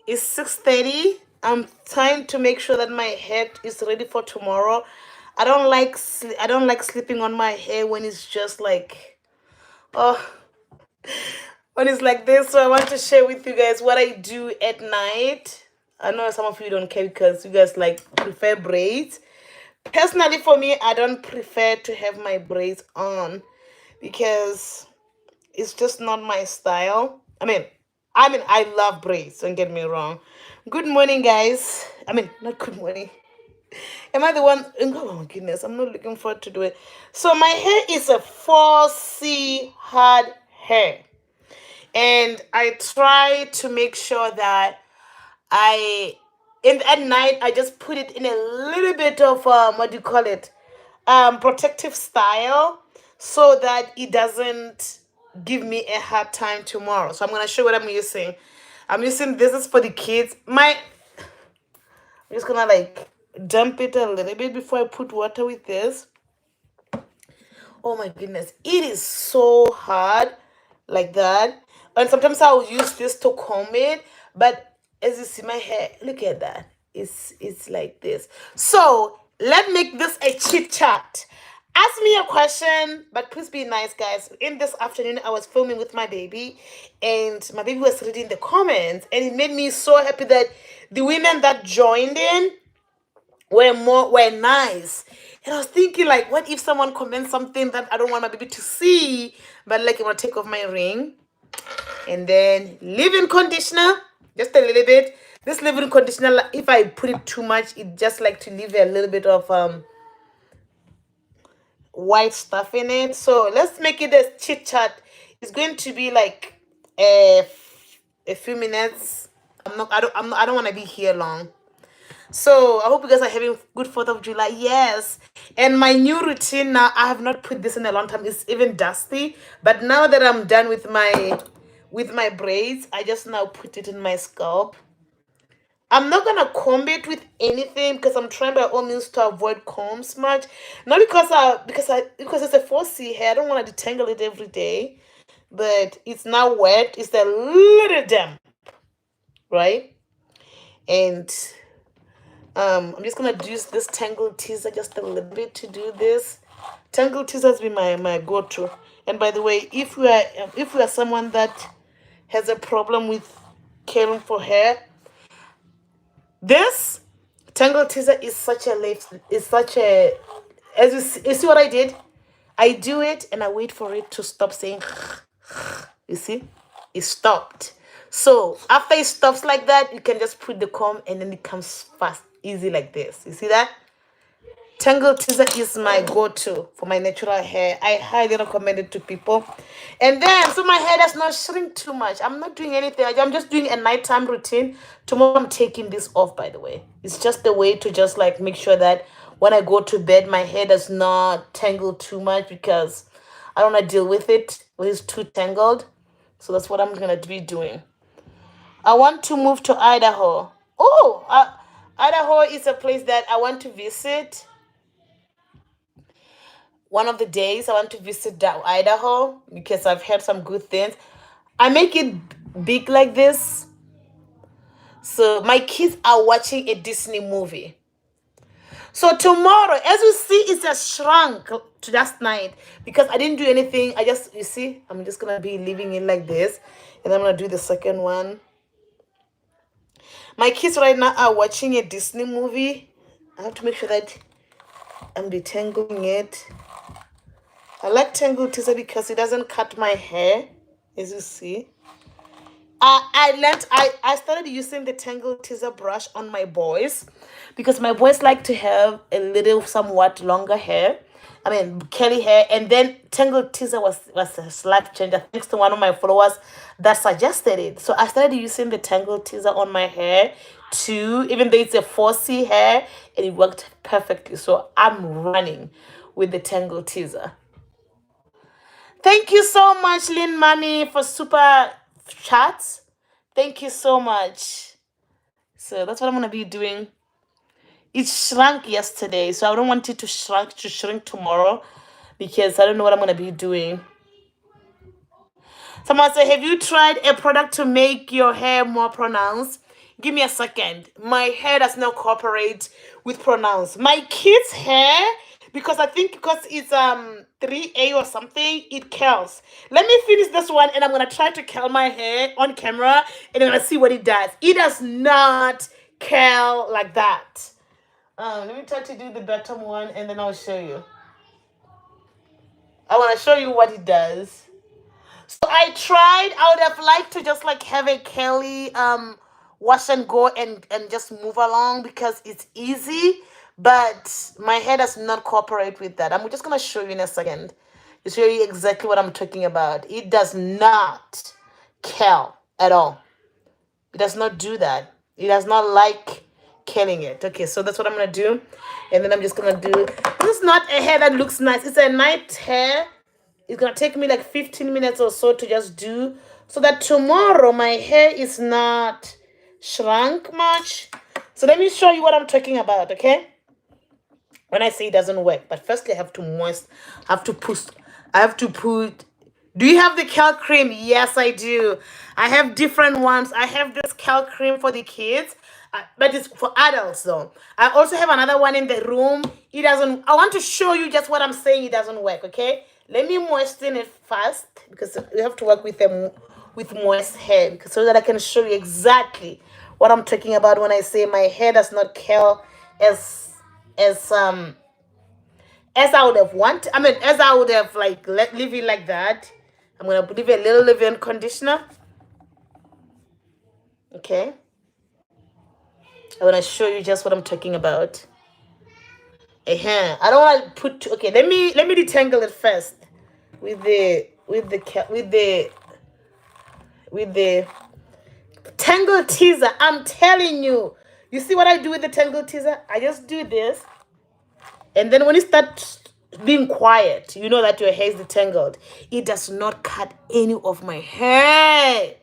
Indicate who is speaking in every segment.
Speaker 1: It's 6:30. I'm trying to make sure that my head is ready for tomorrow. I don't like sleeping on my hair when it's just like, oh, when it's like this. So I want to share with you guys what I do at night. I know some of you don't care because you guys like prefer braids. Personally, for me, I don't prefer to have my braids on because it's just not my style. I mean, I love braids. Don't get me wrong. Good morning, guys. I mean, not good morning. Am I the one? Oh my goodness, I'm not looking forward to do it. So my hair is a 4C hard hair, and I try to make sure that I in at night I just put it in a little bit of what do you call it, protective style, so that it doesn't give me a hard time tomorrow. So I'm gonna show what I'm using. I'm using this is for the kids. I'm just gonna like dump it a little bit before I put water with this. Oh my goodness, it is so hard like that. And sometimes I'll use this to comb it, but as you see my hair, look at that. It's like this. So let's make this a chit chat. Ask me a question, but please be nice, guys. In this afternoon, I was filming with my baby, and my baby was reading the comments, and it made me so happy that the women that joined in were nice. And I was thinking, like, what if someone comments something that I don't want my baby to see, but like, I'm gonna take off my ring, and then leave-in conditioner, just a little bit. This leave-in conditioner, like, if I put it too much, it just like to leave a little bit of white stuff in it. So let's make it a chit chat. It's going to be like a few minutes. I don't want to be here long. So I hope you guys are having good 4th of July. Yes. And my new routine now, I have not put this in a long time. It's even dusty. But now that I'm done with my braids, I just now put it in my scalp. I'm not gonna comb it with anything because I'm trying by all means to avoid comb smudge. Not because it's a 4C hair. I don't want to detangle it every day. But it's now wet. It's a little damp, right? And I'm just gonna use this Tangle Teaser just a little bit to do this. Tangle Teaser has been my go-to. And by the way, if you are someone that has a problem with caring for hair, this Tangle Teaser is such a as you see what I did? I do it and I wait for it to stop saying. You see, it stopped. So after it stops like that, you can just put the comb and then it comes fast, easy like this. You see that? Tangle Teaser is my go-to for my natural hair. I highly recommend it to people. And then, so my hair does not shrink too much. I'm not doing anything. I'm just doing a nighttime routine. Tomorrow I'm taking this off, by the way. It's just a way to just like make sure that when I go to bed, my hair does not tangle too much because I don't want to deal with it when it's too tangled. So that's what I'm going to be doing. I want to move to Idaho. Oh, Idaho is a place that I want to visit. One of the days I want to visit Idaho because I've heard some good things. I make it big like this. So my kids are watching a Disney movie. So tomorrow, as you see, it's a shrunk to last night because I didn't do anything. You see, I'm just going to be leaving it like this. And I'm going to do the second one. My kids right now are watching a Disney movie. I have to make sure that I'm detangling it. I like Tangle Teaser because it doesn't cut my hair, as you see. I started using the Tangle Teaser brush on my boys because my boys like to have a little somewhat longer hair. I mean, curly hair. And then Tangle Teaser was a life changer thanks to one of my followers that suggested it. So I started using the Tangle Teaser on my hair too, even though it's a 4C hair, and it worked perfectly. So I'm running with the Tangle Teaser. Thank you so much, Lynn Mommy, for super chats. Thank you so much. So that's what I'm gonna be doing. It shrunk yesterday, so I don't want it to shrink tomorrow because I don't know what I'm gonna be doing. Someone said, have you tried a product to make your hair more pronounced? Give me a second. My hair does not cooperate with pronouns. My kids' hair, because I think because it's 3A or something, it curls. Let me finish this one and I'm gonna try to curl my hair on camera and I'm gonna see what it does. It does not curl like that. Let me try to do the bottom one and then I'll show you. I wanna show you what it does. So I tried. I would have liked to just like have a curly wash and go and just move along because it's easy. But my hair does not cooperate with that. I'm just gonna show you in a second to show you exactly what I'm talking about. It does not curl at all. It does not do that. It does not like curling it. Okay, so that's what I'm gonna do, and then I'm just gonna do. This is not a hair that looks nice. It's a night hair. It's gonna take me like 15 minutes or so to just do so that tomorrow my hair is not shrunk much. So let me show you what I'm talking about, okay? When I say it doesn't work, but firstly I have to I have to put. Do you have the cal cream? Yes, I do. I have different ones. I have this cal cream for the kids, but it's for adults though. I also have another one in the room. It doesn't. I want to show you just what I'm saying. It doesn't work. Okay, let me moisten it first because we have to work with them with moist hair because so that I can show you exactly what I'm talking about when I say my hair does not curl as as I would have wanted. I mean, as I would have like leave it like that. I'm gonna leave a little leave-in conditioner. Okay. I wanna show you just what I'm talking about. I don't want to put. Okay, let me detangle it first with the tangle teaser. I'm telling you. You see what I do with the tangle teaser? I just do this. And then when it starts being quiet, you know that your hair is detangled. It does not cut any of my hair.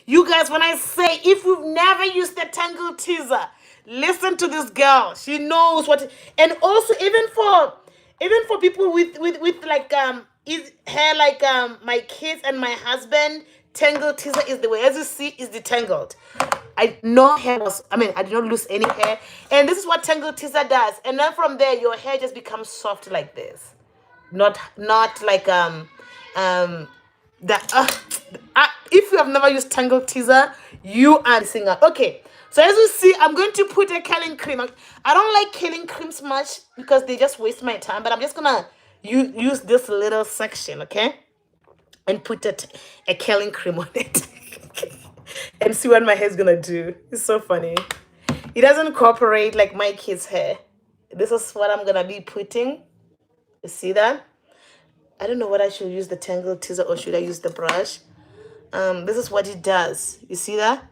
Speaker 1: You guys, when I say if you've never used the tangle teaser, listen to this girl. She knows what. And also even for people with like is hair like my kids and my husband, tangle teaser is the way. As you see, is detangled. I did not lose any hair. And this is what tangle teaser does. And then from there, your hair just becomes soft like this. Not like that. If you have never used tangle teaser, you are missing out. Okay. So as you see, I'm going to put a curling cream. I don't like curling creams much because they just waste my time. But I'm just gonna use this little section, okay, and put a curling cream on it. And see what my hair's gonna do. It's so funny. It doesn't cooperate like my kids' hair. This is what I'm gonna be putting. You see that? I don't know what I should use, the tangle teaser or should I use the brush. This is what it does. You see that?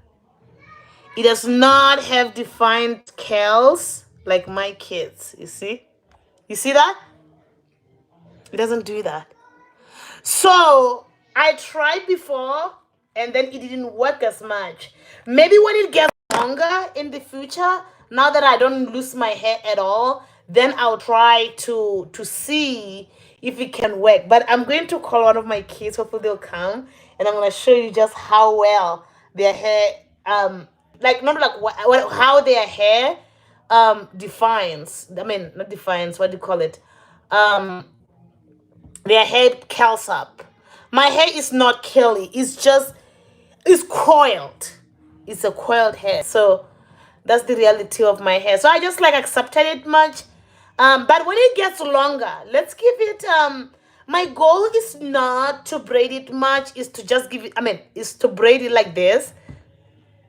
Speaker 1: It does not have defined curls like my kids. You see? You see that? It doesn't do that. So I tried before and then it didn't work as much. Maybe when it gets longer in the future, now that I don't lose my hair at all, then I'll try to see if it can work. But I'm going to call one of my kids. Hopefully they'll come and I'm going to show you just how well their hair like not like how their hair defines. I mean, not defines, what do you call it? Their hair curls up. My hair is not curly. It's coiled. It's a coiled hair. So that's the reality of my hair. So I just like accepted it much. But when it gets longer, let's give it my goal is not to braid it much, is to just give it, is to braid it like this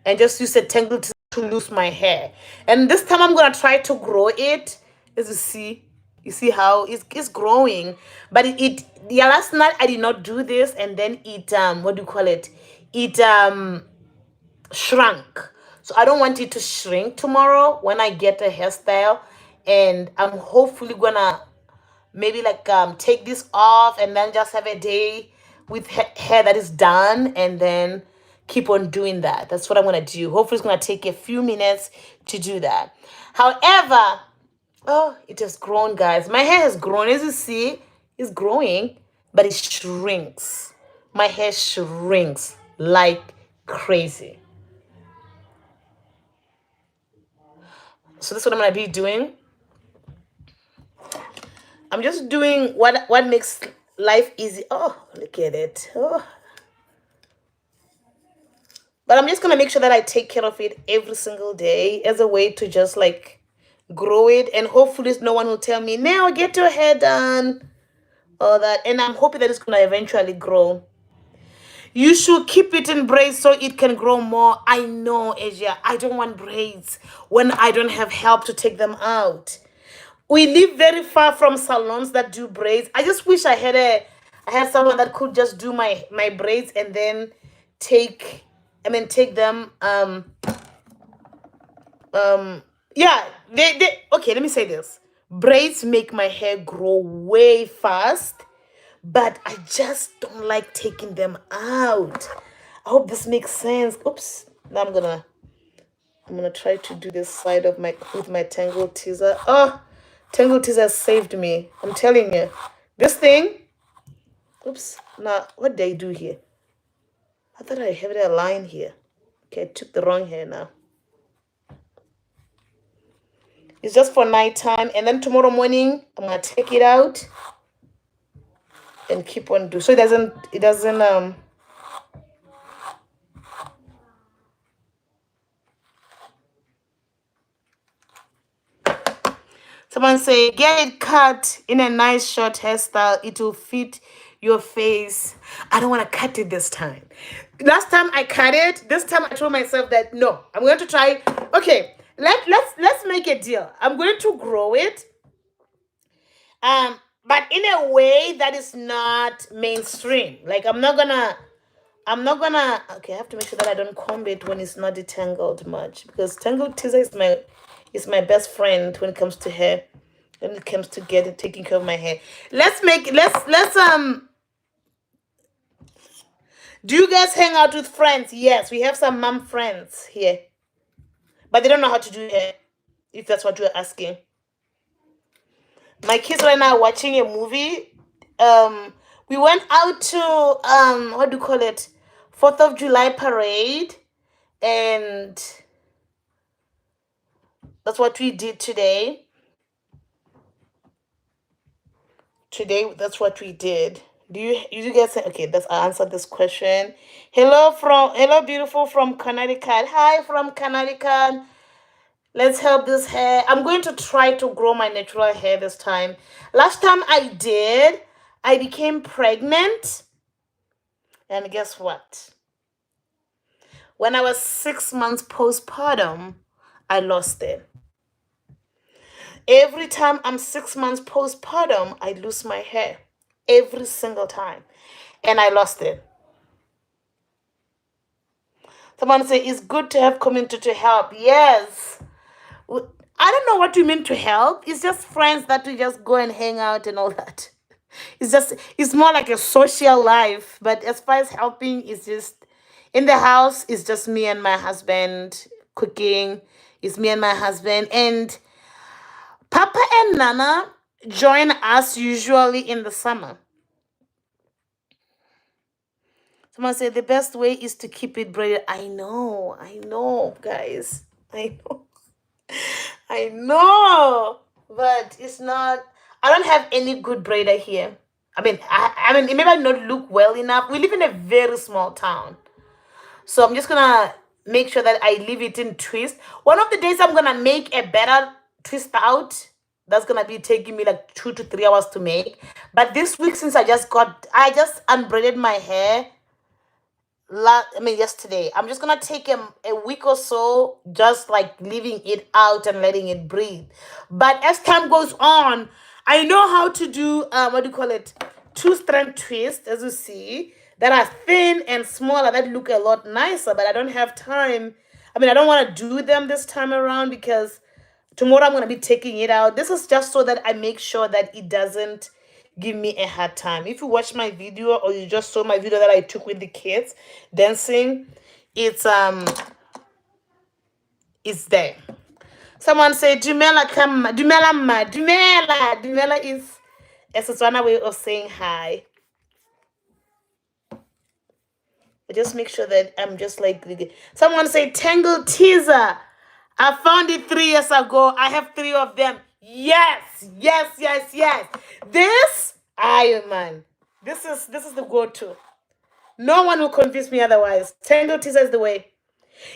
Speaker 1: and just use a tangle to lose my hair. And this time I'm gonna try to grow it. As you see how it's growing. But yeah, last night I did not do this, and then it what do you call it? It shrunk. So I don't want it to shrink tomorrow when I get a hairstyle, and I'm hopefully gonna maybe like take this off and then just have a day with hair that is done and then keep on doing that. That's what I'm gonna do. Hopefully it's gonna take a few minutes to do that. However, oh, it has grown, guys. My hair has grown. As you see, it's growing, but it shrinks. My hair shrinks like crazy. So this is what I'm gonna be doing. I'm just doing what makes life easy. Oh, look at it. Oh. But I'm just gonna make sure that I take care of it every single day as a way to just like grow it, and hopefully no one will tell me, now get your hair done, all that. And I'm hoping that it's gonna eventually grow. You should keep it in braids so it can grow more. I know, Asia. I don't want braids when I don't have help to take them out. We live very far from salons that do braids. I just wish I had someone that could just do my braids and then take them yeah, they okay, let me say this. Braids make my hair grow way fast, but I just don't like taking them out. I hope this makes sense. Oops. Now I'm gonna try to do this side of my with my Tangle Teaser. Oh, Tangle Teaser saved me. I'm telling you. This thing. Oops. Now, what did I do here? I thought I had a line here. Okay, I took the wrong hair now. It's just for nighttime, and then tomorrow morning I'm gonna take it out and keep on doing so it doesn't. Someone say get it cut in a nice short hairstyle. It will fit your face. I don't want to cut it this time. Last time I cut it. This time I told myself that no, I'm going to try. Okay, let's make a deal. I'm going to grow it. But in a way that is not mainstream. Like I'm not gonna okay, I have to make sure that I don't comb it when it's not detangled much, because tangled teaser is my best friend when it comes to hair, when it comes to getting taking care of my hair. Let's do you guys hang out with friends? Yes, we have some mom friends here, but they don't know how to do hair, if that's what you're asking. My kids right now are watching a movie. We went out to what do you call it? 4th of July parade, and that's what we did today. That's what we did. Do you guys say okay, that's I answered this question. Hello beautiful from Connecticut. Hi from Connecticut. Let's help this hair. I'm going to try to grow my natural hair this time. Last time I became pregnant. And guess what? When I was 6 months postpartum, I lost it. Every time I'm 6 months postpartum, I lose my hair. Every single time. And I lost it. Someone say it's good to have community to help. Yes. I don't know what you mean to help. It's just friends that we just go and hang out and all that. It's more like a social life. But as far as helping, it's just in the house, it's just me and my husband cooking. It's me and my husband. And Papa and Nana join us usually in the summer. Someone said the best way is to keep it braided. I know, guys. I know. I know. But it's not, I don't have any good braider here. I mean, it may not look well enough. We live in a very small town. So I'm just gonna make sure that I leave it in twist. One of the days I'm gonna make a better twist out. That's gonna be taking me like 2 to 3 hours to make. But this week, since I just unbraided my hair yesterday. I'm just gonna take a week or so, just like leaving it out and letting it breathe. But as time goes on, I know how to do what do you call it? 2-strand twist, as you see, that are thin and smaller that look a lot nicer. But I don't have time. I don't want to do them this time around because tomorrow I'm gonna be taking it out. This is just so that I make sure that it doesn't give me a hard time. If you watch my video or you just saw my video that I took with the kids dancing, it's there. Someone say Dumela come, Dumela ma, Dumela is a Setswana way of saying hi. But just make sure that I'm just like someone say Tangle Teaser. I found it 3 years ago. I have 3 of them. Yes, yes, yes, yes. This Iron Man. This is the go-to. No one will convince me otherwise. Tangle teaser is the way.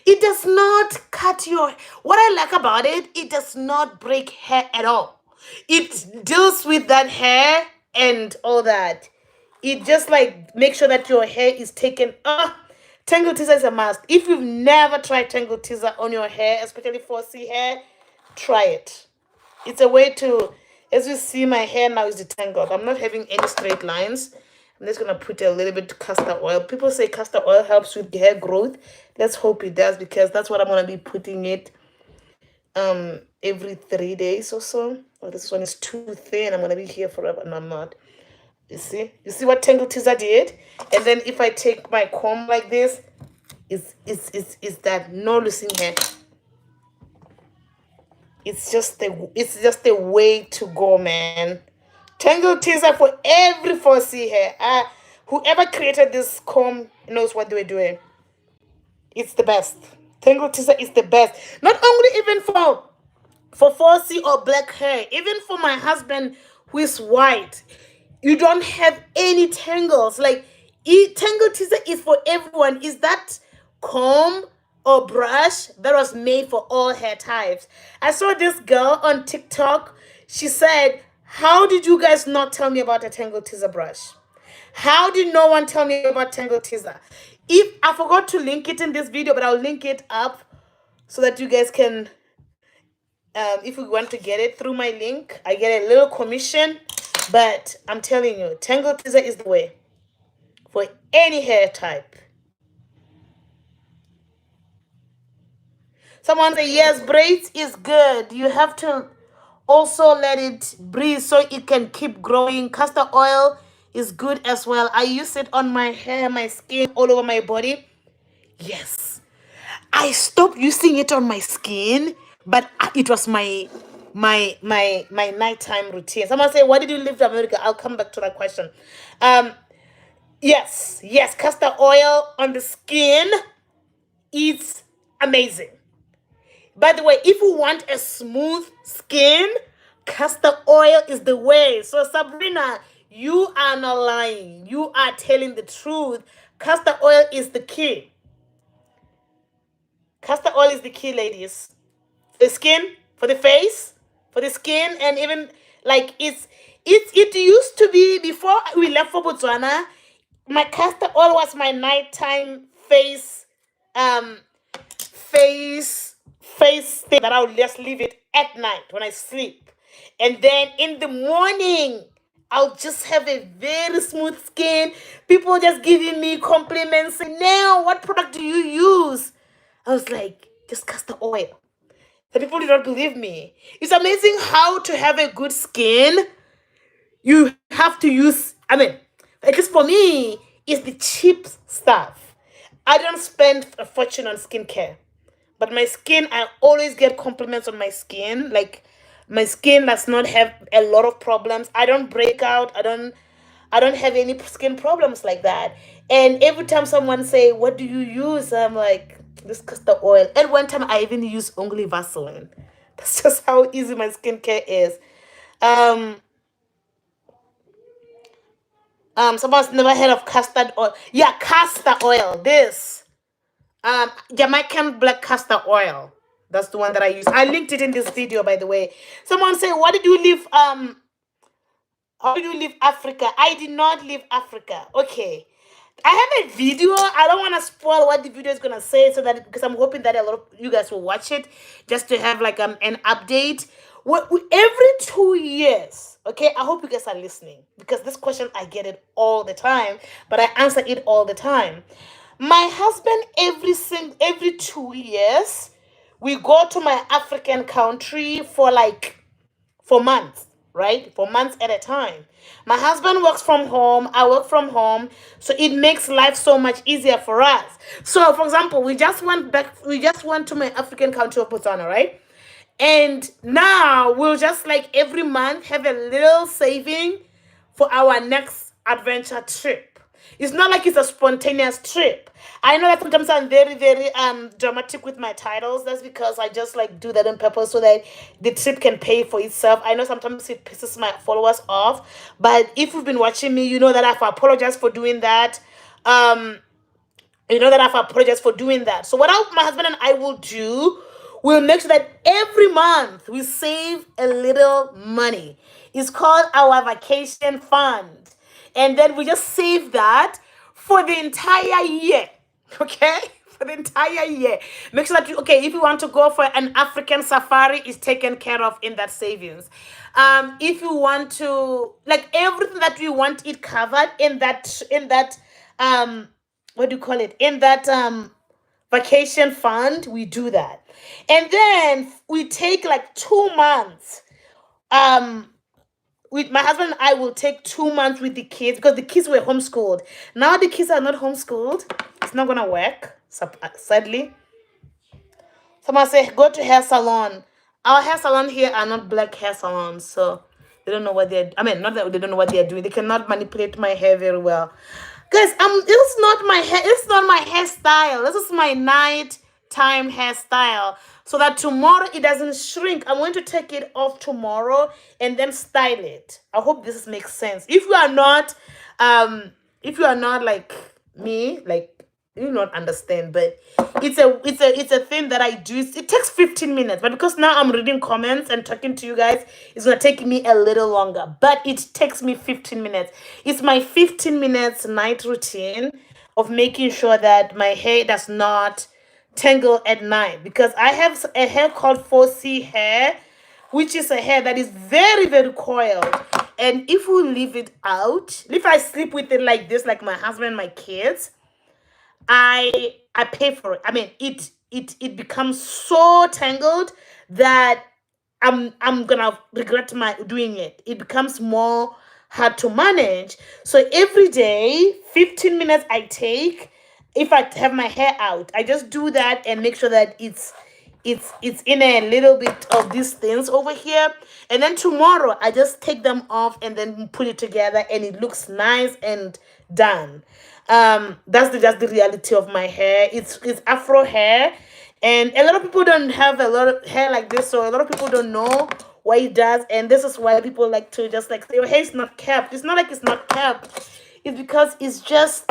Speaker 1: It does not cut your. What I like about it, it does not break hair at all. It deals with that hair and all that. It just like makes sure that your hair is taken. Tangle teaser is a must. If you've never tried tangle teaser on your hair, especially 4C hair, try it. It's a way to, as you see, my hair now is detangled. I'm not having any straight lines. I'm just gonna put a little bit castor oil. People say castor oil helps with hair growth. Let's hope it does, because that's what I'm gonna be putting it every 3 days or so. Oh, this one is too thin. I'm gonna be here forever. No, I'm not. You see what tangle teaser did? And then if I take my comb like this, is that no losing hair. It's just the way to go, man. Tangle teaser for every 4C hair. Whoever created this comb knows what they were doing. It's the best. Tangle teaser is the best. Not only even for 4C or black hair, even for my husband who is white, you don't have any tangles. Like, tangle teaser is for everyone. Is that comb or brush that was made for all hair types? I saw this girl on TikTok. She said, how did you guys not tell me about a tangle teaser brush? How did no one tell me about tangle teaser? If I forgot to link it in this video, but I'll link it up so that you guys can, if you want to get it through my link, I get a little commission. But I'm telling you, tangle teaser is the way for any hair type. Someone say, yes, braids is good. You have to also let it breathe so it can keep growing. Castor oil is good as well. I use it on my hair, my skin, all over my body. Yes. I stopped using it on my skin, but it was my nighttime routine. Someone say, why did you leave America? I'll come back to that question. Yes, castor oil on the skin is amazing. By the way, if you want a smooth skin, castor oil is the way. So Sabrina, you are not lying. You are telling the truth. Castor oil is the key. Castor oil is the key, ladies. For the skin, for the face, for the skin, and even like it used to be before we left for Botswana. My castor oil was my nighttime face thing that I would just leave it at night when I sleep. And then in the morning, I'll just have a very smooth skin. People just giving me compliments. Saying, now, what product do you use? I was like, just castor oil. The people did not believe me. It's amazing how to have a good skin. You have to use, at least for me, it's the cheap stuff. I don't spend a fortune on skincare. But my skin, I always get compliments on my skin. Like, my skin does not have a lot of problems. I don't break out. I don't have any skin problems like that. And every time someone say, what do you use? I'm like, this castor oil. And one time I even use only Vaseline. That's just how easy my skincare is. Someone's never heard of castor oil. Yeah, castor oil. This. Jamaican black castor oil. That's the one that I use. I linked it in this video, by the way. Someone say, why did you leave how did you leave Africa? I did not leave Africa. Okay. I have a video. I don't want to spoil what the video is gonna say, so that because I'm hoping that a lot of you guys will watch it, just to have like an update. Every 2 years, okay. I hope you guys are listening, because this question I get it all the time, but I answer it all the time. My husband, every 2 years, we go to my African country for months, right? For months at a time. My husband works from home. I work from home. So it makes life so much easier for us. So, for example, we just went to my African country of Botswana, right? And now we'll just every month have a little saving for our next adventure trip. It's not like it's a spontaneous trip. I know that sometimes I'm very, very dramatic with my titles. That's because I just like do that on purpose so that the trip can pay for itself. I know sometimes it pisses my followers off, but if you've been watching me, you know that I've apologized for doing that. Um, you know that I've apologized for doing that. So what my husband and I will do, we'll make sure that every month we save a little money. It's called our vacation fund. And then we just save that for the entire year. Okay? For the entire year. Make sure that okay, if you want to go for an African safari, it's taken care of in that savings. If you want to like everything that we want it covered in that what do you call it, in that vacation fund, we do that. And then we take like 2 months. With my husband and I will take 2 months with the kids because the kids were homeschooled. Now the kids are not homeschooled. It's not gonna work, sadly. Someone say go to hair salon. Our hair salon here are not black hair salons, so they don't know what they're. I mean, not that they don't know what they're doing. They cannot manipulate my hair very well, guys. This is not my hair. It's not my hairstyle. This is my night-time hairstyle, so that tomorrow it doesn't shrink. I'm going to take it off tomorrow and then style it. I hope this makes sense. If you are not like me, like you not understand, but it's a thing that I do. It takes 15 minutes, but because now I'm reading comments and talking to you guys, it's gonna take me a little longer. But it takes me 15 minutes. It's my 15 minutes night routine of making sure that my hair does not tangle at night because I have a hair called 4C hair, which is a hair that is very, very coiled. And if we leave it out, if I sleep with it like this, like my husband and my kids, I pay for it. I mean, it becomes so tangled that I'm gonna regret my doing it. It becomes more hard to manage. So every day, 15 minutes I take. If I have my hair out, I just do that and make sure that it's in a little bit of these things over here. And then tomorrow I just take them off and then put it together and it looks nice and done. That's the reality of my hair. It's afro hair, and a lot of people don't have a lot of hair like this, so a lot of people don't know what it does, and this is why people like to just like say your hair is not kept. It's not like it's not kept. It's because it's just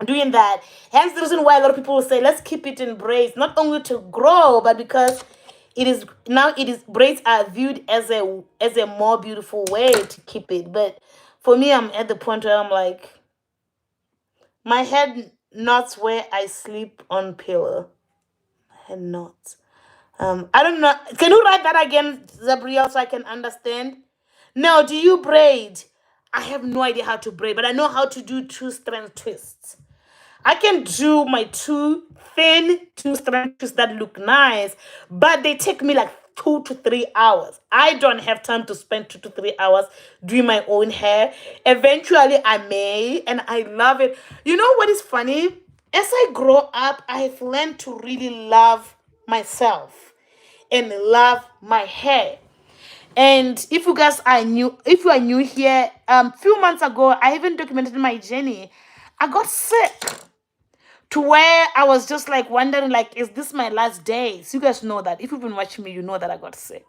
Speaker 1: doing that. Hence the reason why a lot of people will say let's keep it in braids, not only to grow, but because it is braids are viewed as a more beautiful way to keep it. But for me, I'm at the point where I'm like, my head knots where I sleep on pillow. Head knots. I don't know. Can you write that again, Zabriel, so I can understand? No, do you braid? I have no idea how to braid, but I know how to do two-strand twists. I can do my two thin two-strand twists that look nice, but they take me like 2 to 3 hours. I don't have time to spend 2 to 3 hours doing my own hair. Eventually, I may, and I love it. You know what is funny? As I grow up, I've learned to really love myself and love my hair. And if you are new here, few months ago, I even documented my journey. I got sick to where I was just like wondering, like, is this my last day? So you guys know that. If you've been watching me, you know that I got sick.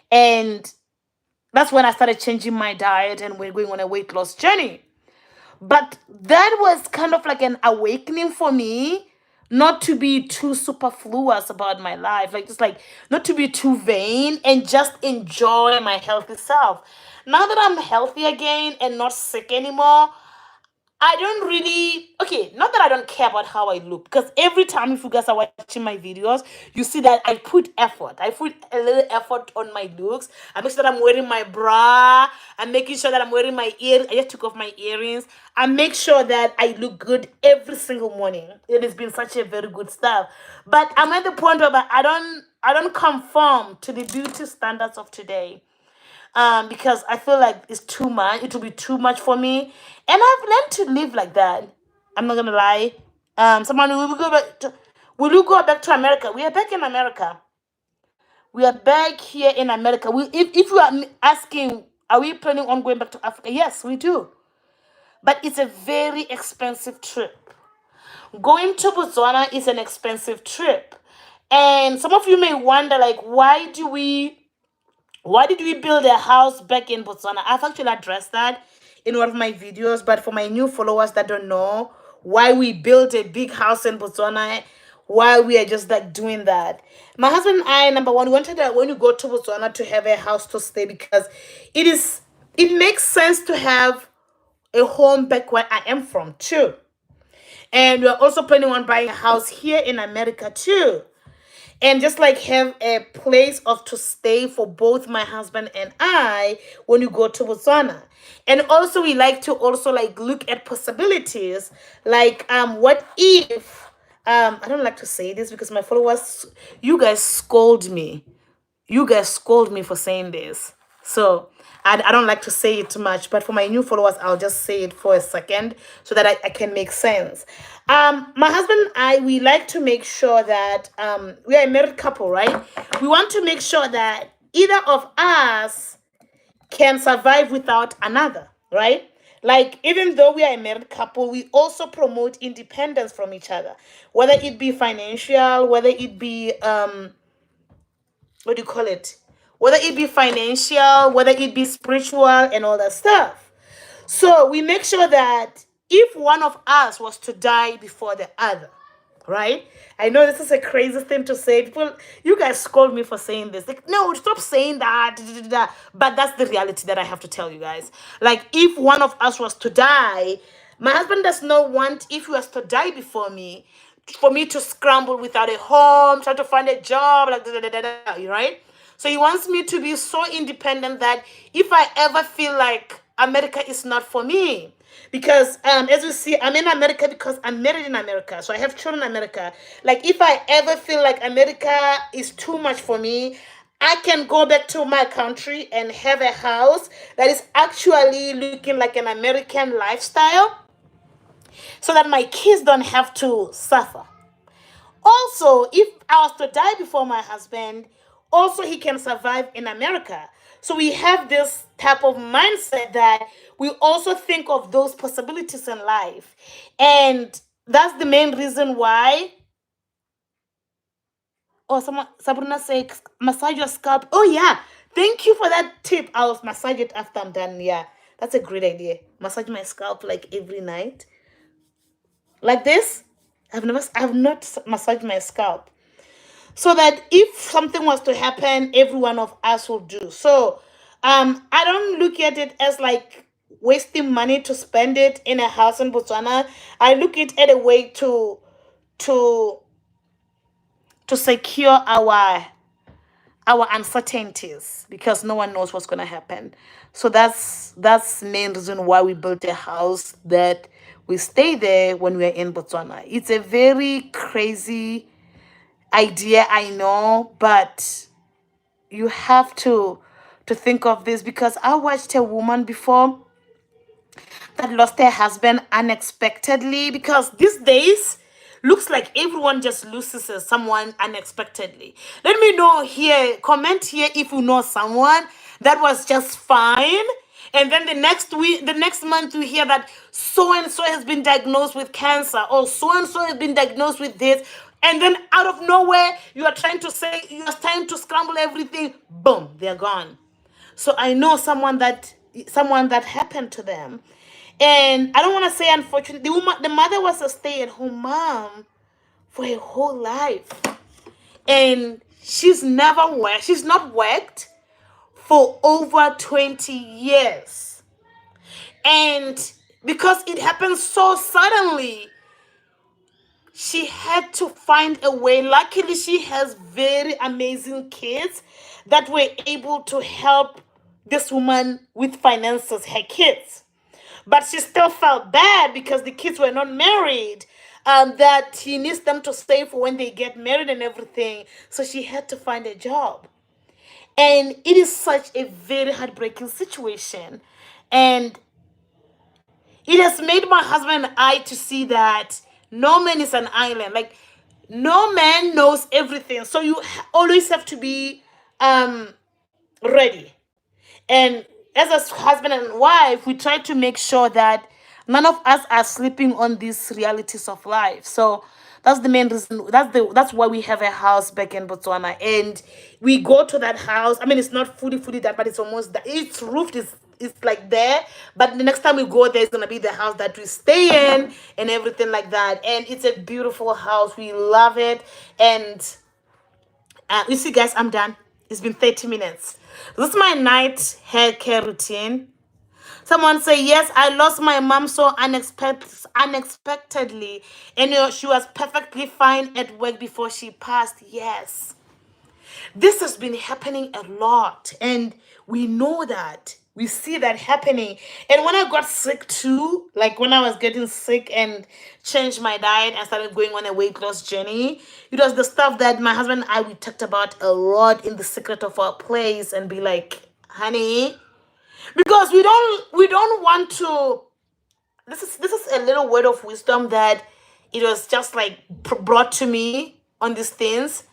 Speaker 1: And that's when I started changing my diet and we're going on a weight loss journey. But that was kind of like an awakening for me, not to be too superfluous about my life, like just like not to be too vain and just enjoy my healthy self. Now that I'm healthy again and not sick anymore, I don't really, okay, not that I don't care about how I look, because every time if you guys are watching my videos, you see that I put effort. I put a little effort on my looks. I make sure that I'm wearing my bra. I'm making sure that I'm wearing my ear. I just took off my earrings. I make sure that I look good every single morning. It has been such a very good stuff. But I'm at the point where I don't conform to the beauty standards of today, because I feel like it's too much. It will be too much for me, and I've learned to live like that. I'm not gonna lie. Someone will you go back to America? We are back in America. We are back here in America. If you are asking, are we planning on going back to Africa? Yes, we do. but it's a very expensive trip. Going to Botswana is an expensive trip. And some of you may wonder, like, why did we build a house back in Botswana? I've actually addressed that in one of my videos, but for my new followers that don't know why we built a big house in Botswana, why we are just like doing that. My husband and I, number one, we wanted that when you go to Botswana to have a house to stay, because it makes sense to have a home back where I am from too. And we're also planning on buying a house here in America too. And just like have a place of to stay for both my husband and I when you go to Botswana. And also we like to also like look at possibilities, like what if I don't like to say this because my followers, you guys scold me. You guys scold me for saying this. So I don't like to say it too much, but for my new followers, I'll just say it for a second so that I can make sense. My husband and I, we like to make sure that we are a married couple, right? We want to make sure that either of us can survive without another, right? Like, even though we are a married couple, we also promote independence from each other, whether it be financial, whether it be what do you call it? Whether it be financial, whether it be spiritual, and all that stuff. So we make sure that if one of us was to die before the other, right? I know this is a crazy thing to say. People, you guys scold me for saying this. Like, no, stop saying that. But that's the reality that I have to tell you guys. Like, if one of us was to die, my husband does not want, if he was to die before me, for me to scramble without a home, try to find a job, like right? So he wants me to be so independent that if I ever feel like America is not for me, because as you see, I'm in America because I'm married in America, so I have children in America. Like, if I ever feel like America is too much for me, I can go back to my country and have a house that is actually looking like an American lifestyle, so that my kids don't have to suffer. Also, if I was to die before my husband, also he can survive in America. So we have this type of mindset that we also think of those possibilities in life. And that's the main reason why. Oh, someone, Sabrina said, massage your scalp. Oh, yeah. Thank you for that tip. I'll massage it after I'm done. Yeah, that's a great idea. Massage my scalp like every night. Like this. I've not massaged my scalp. So that if something was to happen, every one of us will do. So I don't look at it as like wasting money to spend it in a house in Botswana. I look at a way to to secure our uncertainties, because no one knows what's going to happen. So that's the main reason why we built a house that we stay there when we're in Botswana. It's a very crazy idea, I know, but you have to think of this, because I watched a woman before that lost her husband unexpectedly, because these days looks like everyone just loses someone unexpectedly. Let me know here, comment here if you know someone that was just fine, and then the next week, the next month, you hear that so and so has been diagnosed with cancer, or so and so has been diagnosed with this, and then out of nowhere you are trying to scramble everything, boom, they're gone. So I know someone that happened to them. And I don't want to say unfortunately, the mother was a stay-at-home mom for her whole life. And she's not worked for over 20 years. And because it happened so suddenly, she had to find a way. Luckily, she has very amazing kids that were able to help this woman with finances, her kids. But she still felt bad because the kids were not married. That he needs them to save for when they get married and everything. So she had to find a job. And it is such a very heartbreaking situation. And it has made my husband and I to see that no man is an island. Like, no man knows everything. So you always have to be ready. And as a husband and wife, we try to make sure that None of us are sleeping on these realities of life. So that's the main reason. That's why we have a house back in Botswana, and we go to that house. I mean, it's not fully done, but it's almost that. Its roof is like there. But the next time we go there, it's gonna be the house that we stay in and everything like that. And it's a beautiful house. We love it. And you see, guys, I'm done. It's been 30 minutes. This is my night hair care routine. Someone say, yes, I lost my mom so unexpectedly. And she was perfectly fine at work before she passed. Yes. This has been happening a lot. And we know that. We see that happening. And when I got sick too, like when I was getting sick and changed my diet and started going on a weight loss journey, it was the stuff that my husband and I, we talked about a lot in the secret of our place and be like, honey, because we don't want to. This is a little word of wisdom that it was just like brought to me on these things.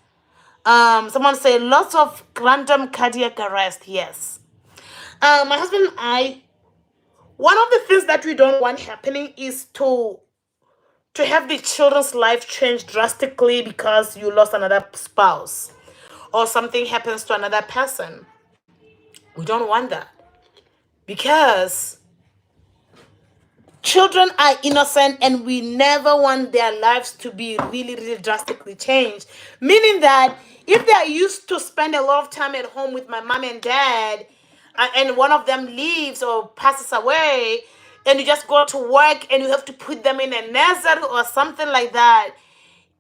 Speaker 1: Someone say lots of random cardiac arrest. Yes. My husband and I, one of the things that we don't want happening is to have the children's life change drastically because you lost another spouse or something happens to another person. We don't want that because children are innocent and we never want their lives to be really drastically changed. Meaning that if they are used to spend a lot of time at home with my mom and dad, and one of them leaves or passes away, and you just go to work and you have to put them in a nursery or something like that,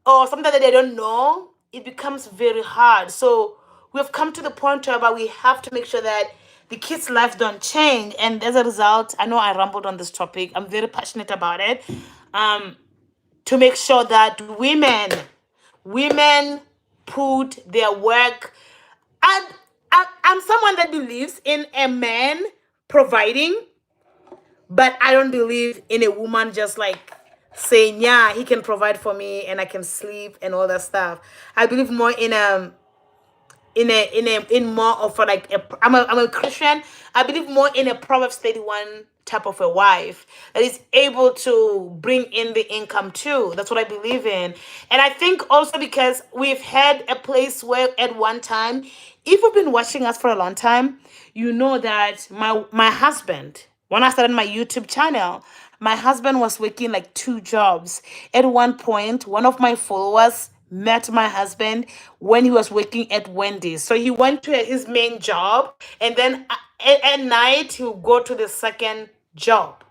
Speaker 1: or something that they don't know, it becomes very hard. So we've come to the point where we have to make sure that the kids' lives don't change. And as a result, I know I rambled on this topic. I'm very passionate about it. To make sure that women put their work. I'm someone that believes in a man providing, but I don't believe in a woman just like saying, yeah, he can provide for me and I can sleep and all that stuff. I believe more in more of a, like I'm a Christian. I believe more in a Proverbs 31 type of a wife that is able to bring in the income too. That's what I believe in. And I think also because we've had a place where at one time, if you've been watching us for a long time, you know that my husband, when I started my YouTube channel, my husband was working like two jobs. At one point, one of my followers met my husband when he was working at Wendy's. So he went to his main job, and then at night he would go to the second job.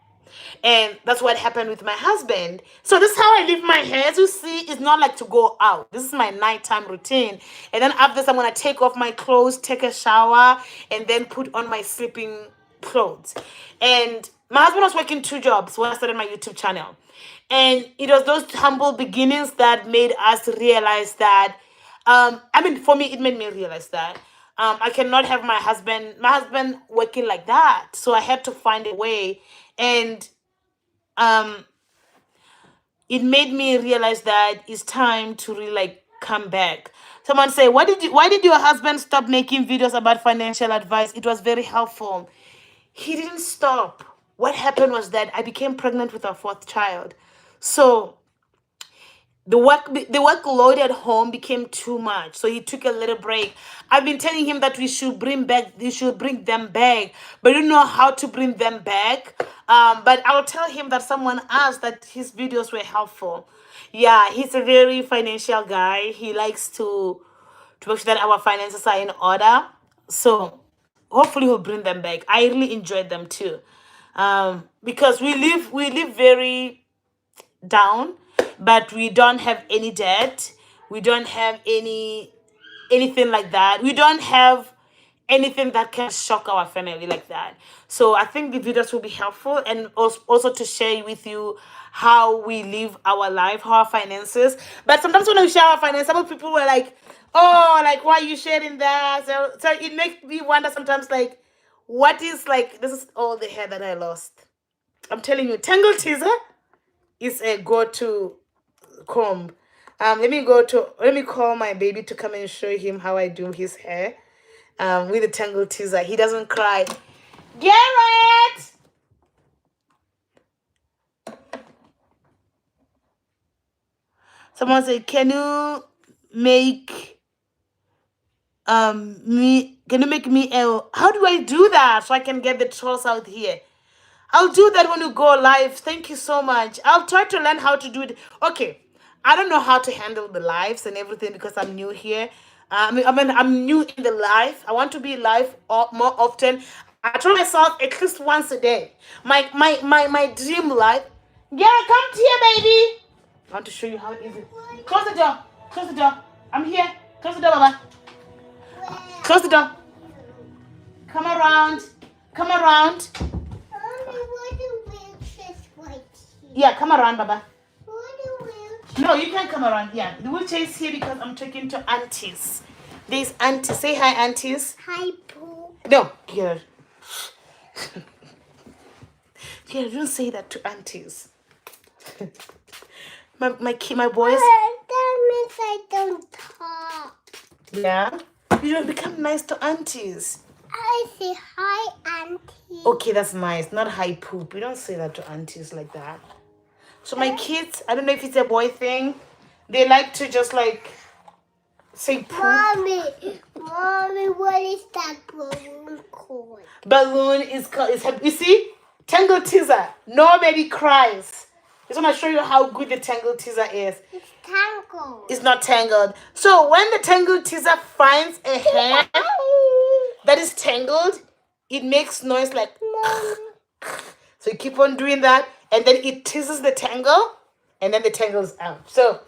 Speaker 1: And that's what happened with my husband. So this is how I leave my hair. As you see, it's not like to go out. This is my nighttime routine. And then after this, I'm going to take off my clothes, take a shower, and then put on my sleeping clothes. And my husband was working two jobs when I started my YouTube channel. And it was those humble beginnings that made us realize that, I mean, for me, it made me realize that I cannot have my husband working like that. So I had to find a way. And um it made me realize that it's time to really like come back. Someone say, why did your husband stop making videos about financial advice? It was very helpful. He didn't stop. What happened was that I became pregnant with our fourth child. So the workload at home became too much, so he took a little break. I've been telling him that we should bring them back, but I don't know how to bring them back. But I'll tell him that someone asked that his videos were helpful. Yeah, he's a very financial guy. He likes to make sure that our finances are in order. So hopefully he'll bring them back. I really enjoyed them too, because we live very down, but we don't have any debt. We don't have anything like that. We don't have anything that can shock our family like that. So I think the videos will be helpful, and also to share with you how we live our life, how our finances. But sometimes when we share our finances, some people were like, "Oh, like why are you sharing that?" So it makes me wonder sometimes, like, what is like this is all the hair that I lost. I'm telling you, Tangle Teaser is a go-to comb. Let me call my baby to come and show him how I do his hair. With the Tangle Teaser. He doesn't cry. Garrett! Someone say, can you make can you make me a, how do I do that so I can get the trolls out here? I'll do that when you go live. Thank you so much. I'll try to learn how to do it. Okay. I don't know how to handle the lives and everything because I'm new here. I'm new in the live. I want to be live more often. I tell myself at least once a day. My dream life. Yeah, come here, baby. I want to show you how easy. Close the door. Close the door. I'm here. Close the door, Baba. Close the door. Come around. Come around. Yeah, come around, Baba. No, you can't come around. Yeah, the wheelchair is here because I'm talking to aunties. These aunties. Say hi, aunties.
Speaker 2: Hi, Pooh.
Speaker 1: No, here. Here, don't say that to aunties. my boys.
Speaker 2: That means I don't talk.
Speaker 1: Yeah? You don't become nice to aunties.
Speaker 2: I say hi, Auntie.
Speaker 1: Okay, that's nice. Not hi poop. You don't say that to aunties like that. So my kids, I don't know if it's a boy thing. They like to just like say poop.
Speaker 2: Mommy, what is that balloon called?
Speaker 1: Balloon is called, you see? Tangle teaser. Nobody cries. I just want to show you how good the tangle teaser is.
Speaker 2: It's tangled.
Speaker 1: It's not tangled. So when the tangle teaser finds a hair that is tangled, it makes noise like so you keep on doing that and then it teases the tangle and then the tangle is out. So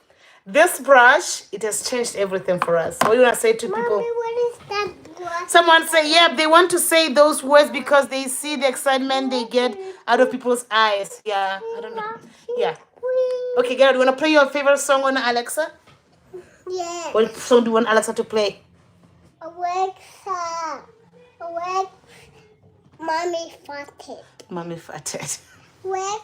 Speaker 1: this brush, it has changed everything for us. What do you want to say to people?
Speaker 2: Mommy, what is that brush?
Speaker 1: Someone say, yeah, they want to say those words because they see the excitement they get out of people's eyes. Yeah, I don't know. Yeah. Okay, Garrett, do you want to play your favorite song on Alexa?
Speaker 2: Yes.
Speaker 1: What song do you want Alexa to play?
Speaker 2: Alexa. Mommy farted.
Speaker 1: Mommy farted.
Speaker 2: Alexa.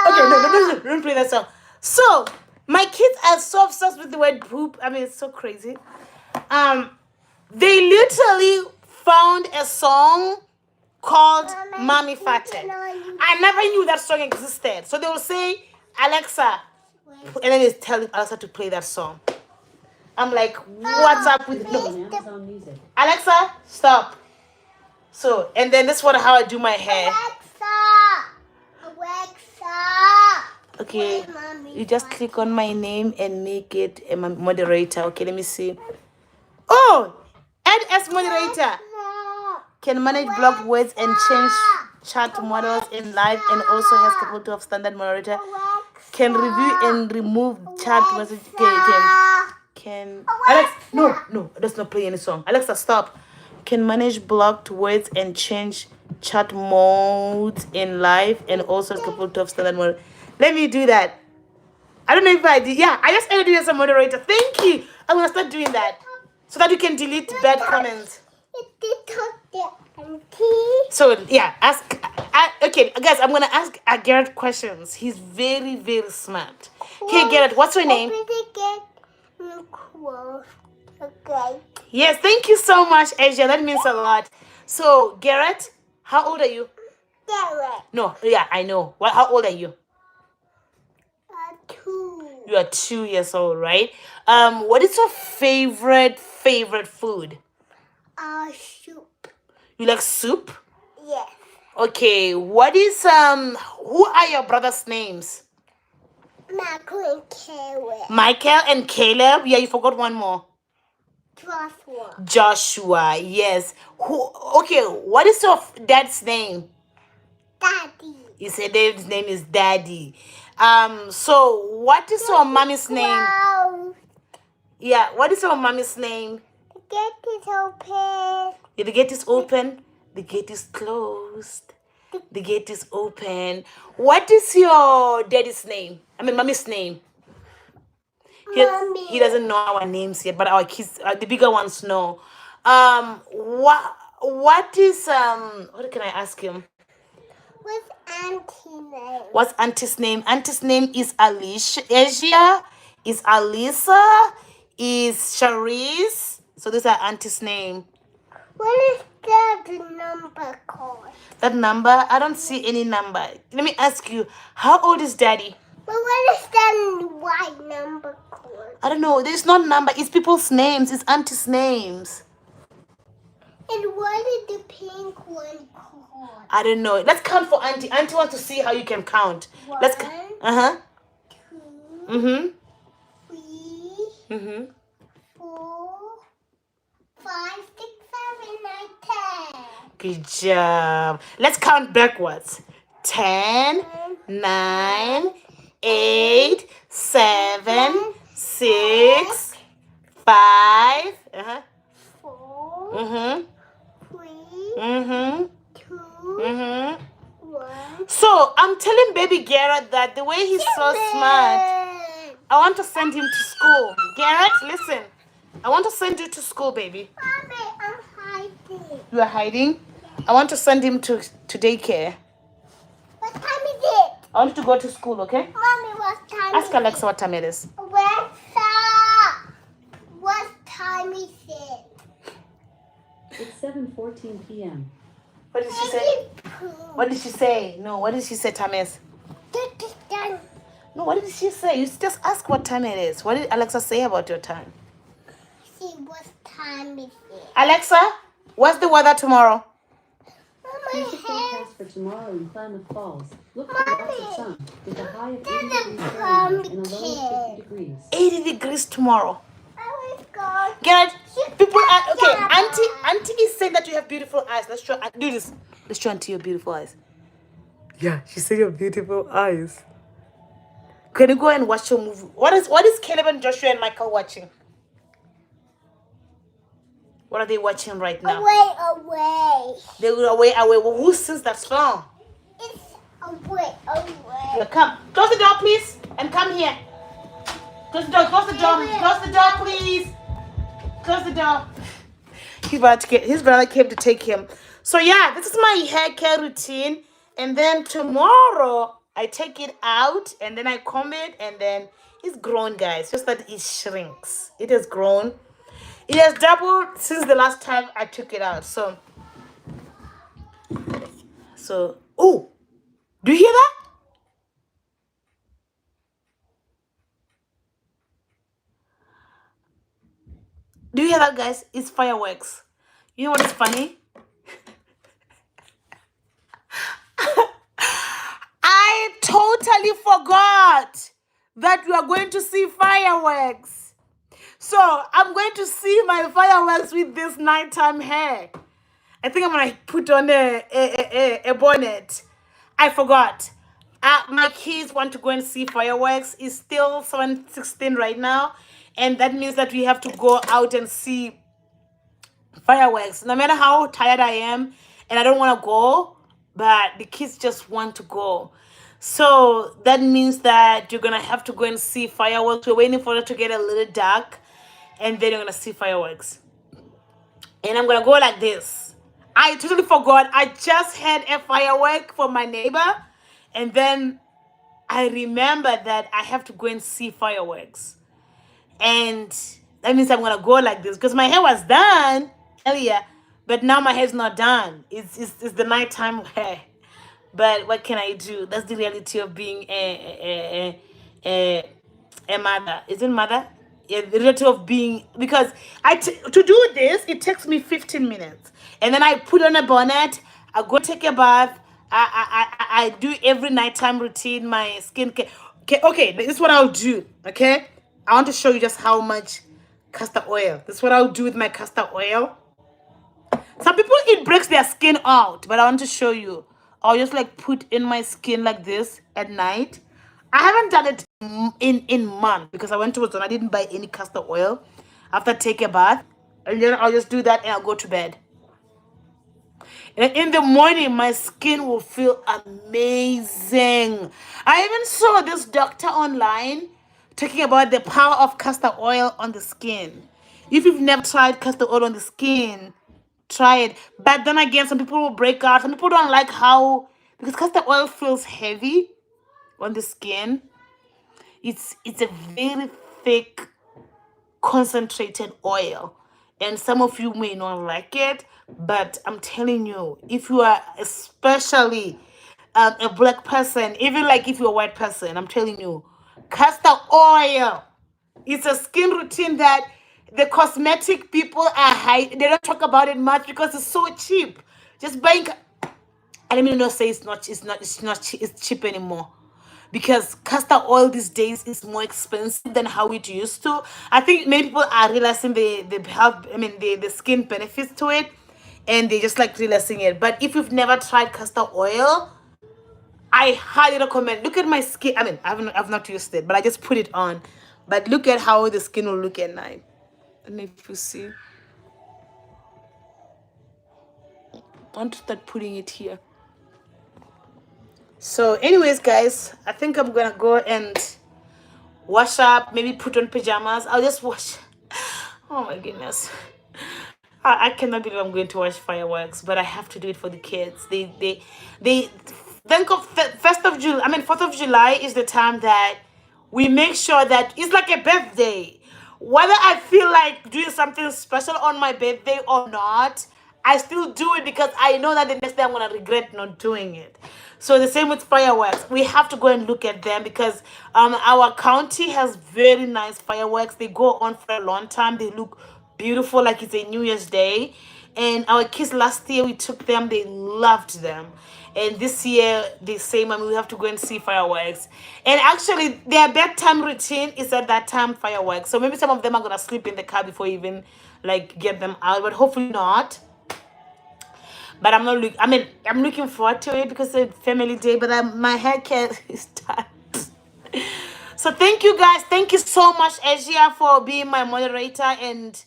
Speaker 1: Okay, no, don't play that song. So, my kids are so obsessed with the word poop. I mean, it's so crazy. They literally found a song called Mommy Farted. I never knew that song existed. So they will say, Alexa, and then they tell Alexa to play that song. I'm like, what's up with no. Alexa, stop. So, and then this is how I do my hair.
Speaker 2: Alexa.
Speaker 1: Okay, you just click on my name and make it a moderator. Okay, let me see. Oh, add as moderator. Can manage block words and change chat models in live and also has capability of standard moderator. Can review and remove chat message. Can Alexa, no, let's not play any song. Alexa, stop. Can manage blocked words and change chat modes in live and also has capability of standard moderator. Let me do that. I don't know if I did. Yeah, I just added you as a moderator. Thank you. I'm gonna start doing that so that you can delete bad comments. So yeah, okay, guys. I'm gonna ask Garrett questions. He's very, very smart. Okay, Garrett, what's your name?
Speaker 2: Okay.
Speaker 1: Yes, thank you so much, Asia. That means a lot. So Garrett, how old are you?
Speaker 2: Garrett.
Speaker 1: No, yeah, I know. How old are you?
Speaker 2: 2.
Speaker 1: You are 2 years old, right? What is your favorite food?
Speaker 2: Soup.
Speaker 1: You like soup?
Speaker 2: Yes.
Speaker 1: Okay, what is who are your brothers' names?
Speaker 2: Michael and Caleb.
Speaker 1: Michael and Caleb. Yeah, you forgot one more.
Speaker 2: Joshua.
Speaker 1: Joshua, yes. Okay, what is your dad's name?
Speaker 2: Daddy.
Speaker 1: You said David's name is Daddy. So what is your mommy's name? Yeah, what is your mommy's name?
Speaker 2: The gate is open.
Speaker 1: Yeah, the gate is open. The gate is closed. The gate is open. What is your daddy's name? I mean, mommy's name. He doesn't know our names yet, but our kids, the bigger ones know. What is what can I ask him?
Speaker 2: What's Auntie's name?
Speaker 1: What's Auntie's name? Auntie's name is Alicia, Asia, is Alisa, is Charisse. So these are Auntie's name.
Speaker 2: What is that number called?
Speaker 1: That number? I don't see any number. Let me ask you, how old is Daddy?
Speaker 2: But what is that white number called?
Speaker 1: I don't know. There's not number. It's people's names. It's aunties' names.
Speaker 2: And what is the pink one called?
Speaker 1: I don't know. Let's count for auntie. Auntie wants to see how you can count. Let's.
Speaker 2: One,
Speaker 1: Uh-huh.
Speaker 2: 2,
Speaker 1: Mm-hmm.
Speaker 2: 3,
Speaker 1: Mm-hmm.
Speaker 2: 4, 5, 6, 7, 8, 10.
Speaker 1: Good job. Let's count backwards. 10, 9, 8, 7, 6, 5. Uh-huh.
Speaker 2: 4,
Speaker 1: Mm-hmm.
Speaker 2: 3,
Speaker 1: Mm-hmm.
Speaker 2: 2,
Speaker 1: Mm-hmm.
Speaker 2: 1.
Speaker 1: So I'm telling baby Garrett that the way he's so smart, I want to send him to school. Garrett, listen. I want to send you to school, baby.
Speaker 2: Mommy, I'm hiding.
Speaker 1: You are hiding? I want to send him to daycare.
Speaker 2: What time is it?
Speaker 1: I want you to go to school, okay?
Speaker 2: Mommy, what time
Speaker 1: Ask
Speaker 2: is
Speaker 1: Alexa what time it is.
Speaker 2: it? Alexa, what time is it?
Speaker 3: It's 7:14 p.m.
Speaker 1: What did she say? What did she say? No, what did she say time is? No, what did she say? You just ask what time it is. What did Alexa say about your time?
Speaker 2: See, what time is it?
Speaker 1: Alexa, what's the weather tomorrow?
Speaker 2: Mama,
Speaker 3: Here's the
Speaker 2: hair.
Speaker 3: forecast for tomorrow in Klamath Falls. Look
Speaker 2: Mommy,
Speaker 3: for lots of sun with a high of 80
Speaker 2: there's a
Speaker 3: degrees Fahrenheit and a low of
Speaker 2: pumpkin.
Speaker 3: 50 degrees.
Speaker 1: 80 degrees tomorrow.
Speaker 2: I was going.
Speaker 1: Garrett, people are okay.
Speaker 2: Yeah.
Speaker 1: Auntie is saying that you have beautiful eyes. Let's try do this. Let's show Auntie your beautiful eyes. Yeah, she said your beautiful eyes. Can you go and watch your movie? What is Caleb and Joshua and Michael watching? What are they watching right now?
Speaker 2: Away.
Speaker 1: They were away. Well, who sings that song?
Speaker 2: It's away.
Speaker 1: Yeah, come. Close the door, please, and come here. Close the door. Close the door. Close the door, please. Close the door. His brother came to take him. So yeah, this is my hair care routine. And then tomorrow I take it out and then I comb it and then it's grown, guys. Just that it shrinks. It has grown. It has doubled since the last time I took it out. So oh, do you hear that? Do you hear that, guys? It's fireworks. You know what is funny? I totally forgot that we are going to see fireworks. So I'm going to see my fireworks with this nighttime hair. I think I'm gonna put on a bonnet. I forgot. My kids want to go and see fireworks. It's still 7:16 right now, and that means that we have to go out and see fireworks. No matter how tired I am, and I don't want to go, but the kids just want to go. So that means that you're gonna have to go and see fireworks. We're waiting for it to get a little dark, and then you're gonna see fireworks. And I'm gonna go like this. I totally forgot. I just had a firework for my neighbor, and then I remember that I have to go and see fireworks. And that means I'm gonna go like this because my hair was done earlier, but now my hair's not done. It's the nighttime hair. But what can I do? That's the reality of being a mother. Is it mother? Yeah, the reality of being, because to do this it takes me 15 minutes, and then I put on a bonnet. I go take a bath. I do every nighttime routine, my skincare. Okay, this is what I'll do. Okay, I want to show you just how much castor oil. This is what I'll do with my castor oil. Some people, it breaks their skin out, but I want to show you. I'll just like put in my skin like this at night. I haven't done it in months because I went to a zone. I didn't buy any castor oil after I take a bath. And then I'll just do that and I'll go to bed. And in the morning, my skin will feel amazing. I even saw this doctor online talking about the power of castor oil on the skin. If you've never tried castor oil on the skin, try it. But then again, some people will break out. Some people don't like how, because castor oil feels heavy on the skin. It's a very thick, concentrated oil. And some of you may not like it, but I'm telling you, if you are especially a black person, even like if you're a white person, I'm telling you, castor oil. It's a skin routine that the cosmetic people are high. They don't talk about it much because it's so cheap. Just buying. I don't even know say it's cheap anymore. Because castor oil these days is more expensive than how it used to. I think many people are realizing the health, I mean the skin benefits to it, and they just like realizing it. But if you've never tried castor oil, I highly recommend. Look at my skin. I mean, I've not used it, but I just put it on. But look at how the skin will look at night. I don't know if you see. I want to start putting it here. So, anyways, guys, I think I'm gonna go and wash up. Maybe put on pajamas. I'll just wash. Oh my goodness. I cannot believe I'm going to watch fireworks, but I have to do it for the kids. They think of first of July. I mean, 4th of July is the time that we make sure that it's like a birthday. Whether I feel like doing something special on my birthday or not, I still do it because I know that the next day I'm gonna regret not doing it. So the same with fireworks. We have to go and look at them because our county has very nice fireworks. They go on for a long time. They look beautiful like it's a New Year's Day. And our kids last year we took them, they loved them. And this year the same. I mean, we have to go and see fireworks. And actually their bedtime routine is at that time fireworks. So maybe some of them are gonna sleep in the car before you even like get them out, but hopefully not. But I'm not look. I mean, I'm looking forward to it because it's a family day. But my hair care is done. So thank you guys. Thank you so much, Asia, for being my moderator and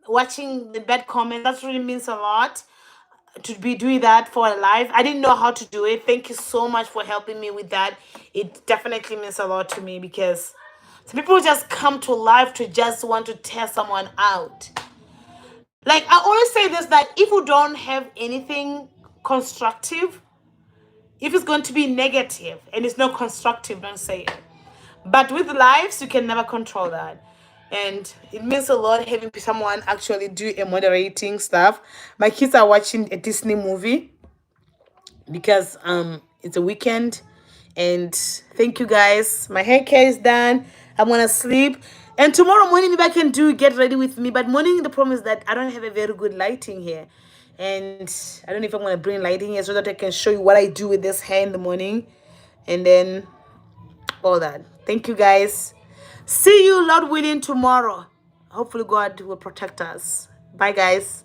Speaker 1: watching the bad comment. That really means a lot to be doing that for a live. I didn't know how to do it. Thank you so much for helping me with that. It definitely means a lot to me because some people just come to live to just want to tear someone out. Like I always say this, that if you don't have anything constructive, if it's going to be negative and it's not constructive, don't say it. But with lives, you can never control that. And it means a lot having someone actually do a moderating stuff. My kids are watching a Disney movie because it's a weekend. And thank you guys. My hair care is done. I'm gonna sleep. And tomorrow morning maybe I can get ready with me. But morning the problem is that I don't have a very good lighting here. And I don't know if I'm gonna bring lighting here so that I can show you what I do with this hair in the morning. And then all that. Thank you guys. See you, Lord willing, tomorrow. Hopefully God will protect us. Bye guys.